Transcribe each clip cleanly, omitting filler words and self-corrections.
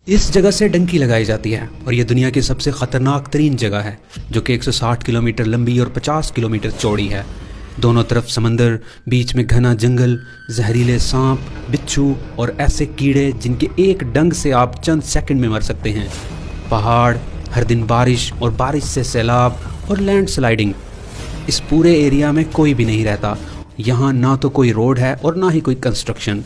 اس جگہ سے ڈنکی لگائی جاتی ہے اور یہ دنیا کی سب سے خطرناک ترین جگہ ہے جو کہ 160 کلومیٹر لمبی اور 50 کلومیٹر چوڑی ہے۔ دونوں طرف سمندر، بیچ میں گھنا جنگل، زہریلے سانپ، بچھو اور ایسے کیڑے جن کے ایک ڈنگ سے آپ چند سیکنڈ میں مر سکتے ہیں، پہاڑ، ہر دن بارش اور بارش سے سیلاب اور لینڈ سلائیڈنگ۔ اس پورے ایریا میں کوئی بھی نہیں رہتا، یہاں نہ تو کوئی روڈ ہے اور نہ ہی کوئی کنسٹرکشن،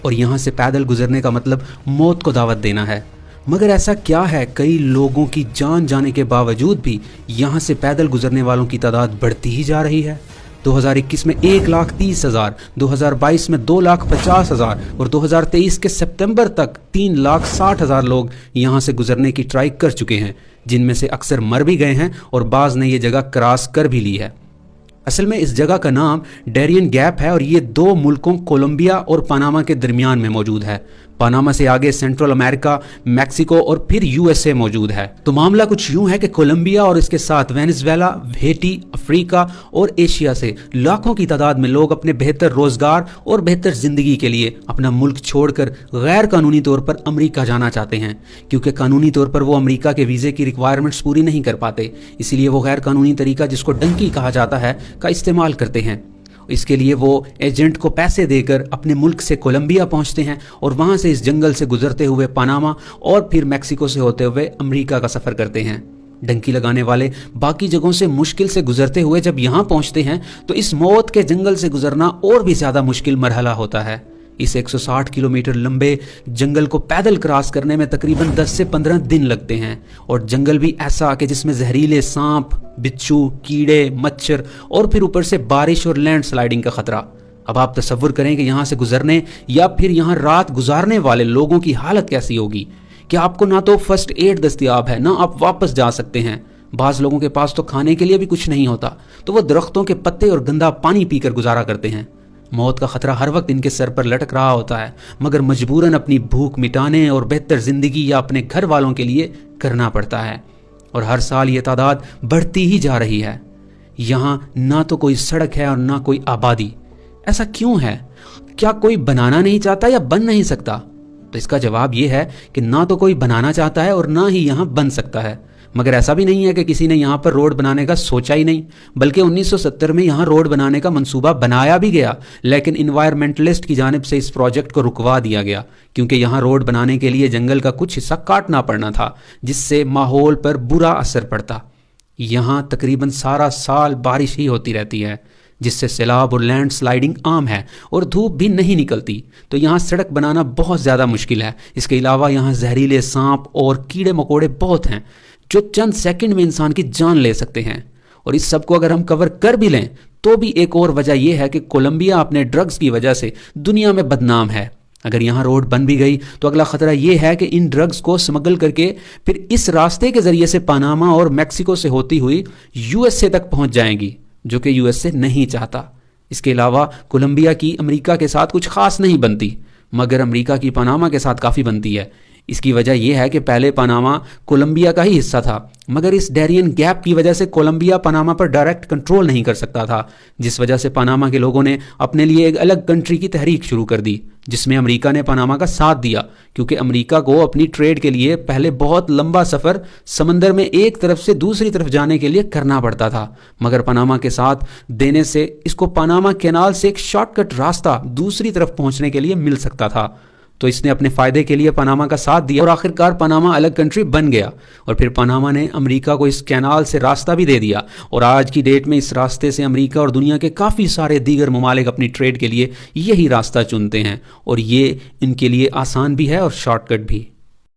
اور یہاں سے پیدل گزرنے کا مطلب موت کو دعوت دینا ہے۔ مگر ایسا کیا ہے کئی لوگوں کی جان جانے کے باوجود بھی یہاں سے پیدل گزرنے والوں کی تعداد بڑھتی ہی جا رہی ہے۔ 2021 میں 1,30,000، 2022 میں 2,50,000 اور 2023 کے سپتمبر تک 3,60,000 لوگ یہاں سے گزرنے کی ٹرائی کر چکے ہیں، جن میں سے اکثر مر بھی گئے ہیں اور بعض نے یہ جگہ کراس کر بھی لی ہے۔ اصل میں اس جگہ کا نام ڈیرین گیپ ہے اور یہ دو ملکوں کولمبیا اور پاناما کے درمیان میں موجود ہے۔ پاناما سے آگے سینٹرل امریکہ، میکسیکو اور پھر USA موجود ہے۔ تو معاملہ کچھ یوں ہے کہ کولمبیا اور اس کے ساتھ وینزویلا، ہیٹی، افریقہ اور ایشیا سے لاکھوں کی تعداد میں لوگ اپنے بہتر روزگار اور بہتر زندگی کے لیے اپنا ملک چھوڑ کر غیر قانونی طور پر امریکہ جانا چاہتے ہیں، کیونکہ قانونی طور پر وہ امریکہ کے ویزے کی ریکوائرمنٹس پوری نہیں کر پاتے، اسی لیے وہ غیر قانونی طریقہ جس کو ڈنکی کہا جاتا ہے کا استعمال کرتے ہیں۔ اس کے لیے وہ ایجنٹ کو پیسے دے کر اپنے ملک سے کولمبیا پہنچتے ہیں اور وہاں سے اس جنگل سے گزرتے ہوئے پاناما اور پھر میکسیکو سے ہوتے ہوئے امریکہ کا سفر کرتے ہیں۔ ڈنکی لگانے والے باقی جگہوں سے مشکل سے گزرتے ہوئے جب یہاں پہنچتے ہیں تو اس موت کے جنگل سے گزرنا اور بھی زیادہ مشکل مرحلہ ہوتا ہے۔ اس 160 کلومیٹر لمبے جنگل کو پیدل کراس کرنے میں تقریباً 10 سے 15 دن لگتے ہیں، اور جنگل بھی ایسا کہ جس میں زہریلے سانپ، بچھو، کیڑے، مچھر اور پھر اوپر سے بارش اور لینڈ سلائیڈنگ کا خطرہ۔ اب آپ تصور کریں کہ یہاں سے گزرنے یا پھر یہاں رات گزارنے والے لوگوں کی حالت کیسی ہوگی کہ آپ کو نہ تو فرسٹ ایڈ دستیاب ہے، نہ آپ واپس جا سکتے ہیں۔ بعض لوگوں کے پاس تو کھانے کے لیے بھی کچھ نہیں ہوتا، تو وہ درختوں کے پتے اور گندا پانی پی کر گزارا کرتے ہیں۔ موت کا خطرہ ہر وقت ان کے سر پر لٹک رہا ہوتا ہے، مگر مجبوراً اپنی بھوک مٹانے اور بہتر زندگی یا اپنے گھر والوں کے لیے کرنا پڑتا ہے، اور ہر سال یہ تعداد بڑھتی ہی جا رہی ہے۔ یہاں نہ تو کوئی سڑک ہے اور نہ کوئی آبادی۔ ایسا کیوں ہے؟ کیا کوئی بنانا نہیں چاہتا یا بن نہیں سکتا؟ تو اس کا جواب یہ ہے کہ نہ تو کوئی بنانا چاہتا ہے اور نہ ہی یہاں بن سکتا ہے۔ مگر ایسا بھی نہیں ہے کہ کسی نے یہاں پر روڈ بنانے کا سوچا ہی نہیں، بلکہ 1970 میں یہاں روڈ بنانے کا منصوبہ بنایا بھی گیا، لیکن انوائرمنٹلسٹ کی جانب سے اس پروجیکٹ کو رکوا دیا گیا، کیونکہ یہاں روڈ بنانے کے لیے جنگل کا کچھ حصہ کاٹنا پڑنا تھا، جس سے ماحول پر برا اثر پڑتا۔ یہاں تقریباً سارا سال بارش ہی ہوتی رہتی ہے، جس سے سیلاب اور لینڈ سلائیڈنگ عام ہے، اور دھوپ بھی نہیں نکلتی، تو یہاں سڑک بنانا بہت زیادہ مشکل ہے۔ اس کے علاوہ یہاں زہریلے سانپ اور کیڑے مکوڑے بہت ہیں جو چند سیکنڈ میں انسان کی جان لے سکتے ہیں، اور اس سب کو اگر ہم کور کر بھی لیں تو بھی ایک اور وجہ یہ ہے کہ کولمبیا اپنے ڈرگز کی وجہ سے دنیا میں بدنام ہے۔ اگر یہاں روڈ بن بھی گئی تو اگلا خطرہ یہ ہے کہ ان ڈرگز کو سمگل کر کے پھر اس راستے کے ذریعے سے پاناما اور میکسیکو سے ہوتی ہوئی USA تک پہنچ جائیں گی، جو کہ USA نہیں چاہتا۔ اس کے علاوہ کولمبیا کی امریکہ کے ساتھ کچھ خاص نہیں بنتی، مگر امریکہ کی پاناما کے ساتھ کافی بنتی ہے۔ اس کی وجہ یہ ہے کہ پہلے پاناما کولمبیا کا ہی حصہ تھا، مگر اس ڈیرین گیپ کی وجہ سے کولمبیا پاناما پر ڈائریکٹ کنٹرول نہیں کر سکتا تھا، جس وجہ سے پاناما کے لوگوں نے اپنے لیے ایک الگ کنٹری کی تحریک شروع کر دی، جس میں امریکہ نے پاناما کا ساتھ دیا، کیونکہ امریکہ کو اپنی ٹریڈ کے لیے پہلے بہت لمبا سفر سمندر میں ایک طرف سے دوسری طرف جانے کے لیے کرنا پڑتا تھا، مگر پاناما کے ساتھ دینے سے اس کو پاناما کینال سے ایک شارٹ کٹ راستہ دوسری طرف پہنچنے کے لیے مل سکتا تھا۔ تو اس نے اپنے فائدے کے لیے پاناما کا ساتھ دیا، اور آخرکار پاناما الگ کنٹری بن گیا، اور پھر پاناما نے امریکہ کو اس کینال سے راستہ بھی دے دیا، اور آج کی ڈیٹ میں اس راستے سے امریکہ اور دنیا کے کافی سارے دیگر ممالک اپنی ٹریڈ کے لیے یہی راستہ چنتے ہیں، اور یہ ان کے لیے آسان بھی ہے اور شارٹ کٹ بھی۔